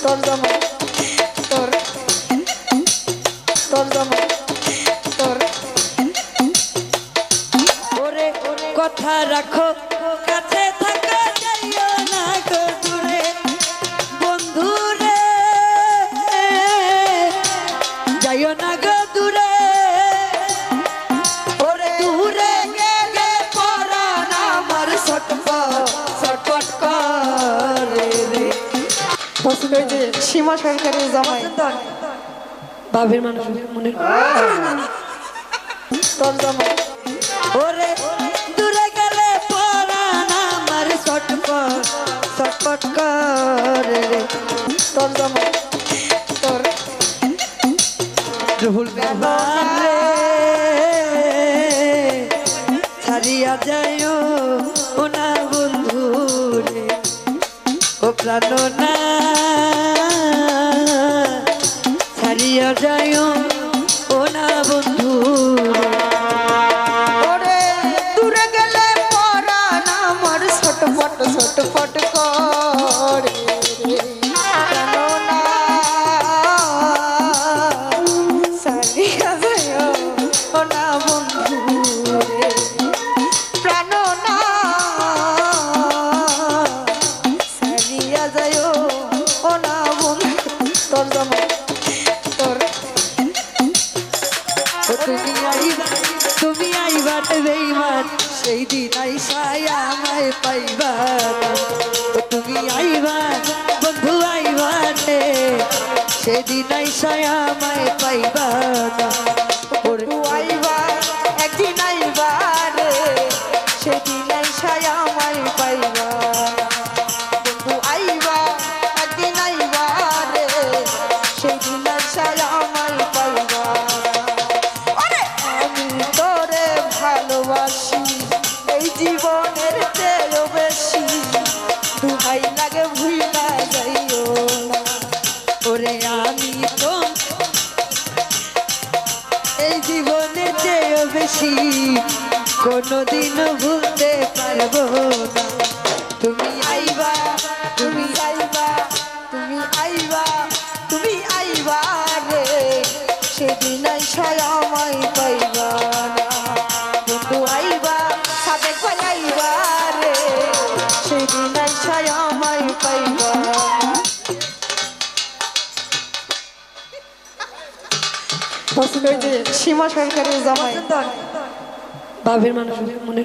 তোর জামাই তোর তোর জামাই তোর ওরে কথা রাখো কাছে থাকা যাইও না গো দূরে বন্ধু রে যাইও না গো দূরে ওরে দূরে গেলে পরাণ আমার ছটফট করে রে পছন্দ হয়েছে সীমা সরকারের জামাই বাবের মানুষ মনে তোর জামাই ওরে দূরে গেলে পরাণ আমার ছটফট করে রে তোর জামাই তোর রুহুল ব্যবহার রে ছাড়িয়া যাইও ও না বন্ধু রে ও প্রাণ না ছাড়িয়া যাইও ও না বন্ধু ওরে দূরে গেলে পরাণ আমার ছটফট করে কেননা সারিয়া যায় ও না বন্ধু রে প্রাণ না সারিয়া যায় ও না বন্ধু তোর জামাই তোর তুমি আইবার বেইমান সেই দিন আইসায় আমায় পাইবা তুমি আইবার বন্ধু আইবার সেদিন আইসায় আমায় পাইবা বন্ধু আইবার একদিন আইবার সেদিন আইসায় আমায় পাইবা বন্ধু আইবার একদিন আইবার সেদিন আইসায় আমায় পাইবা আমি তোরে ভালোবাসি এই জীবনের চেয়েও বেশি দুহাই লাগে ভুইলা যাইও না ওরে আমি তো এই জীবনের চেয়েও বেশি কোনোদিনও ভুলতে পারবো না তুমি আইবা তুমি আইবা তুমি আইবা তুমি আইবা রে সেদিন আইসায় আমায় পাইবা না বন্ধু আইবা সাথে আইবা রে সেদিন আইসায় আমায় পাইবা পছন্দ হয়েছে সীমা সরকারের জামাই বাবের মানুষ মনে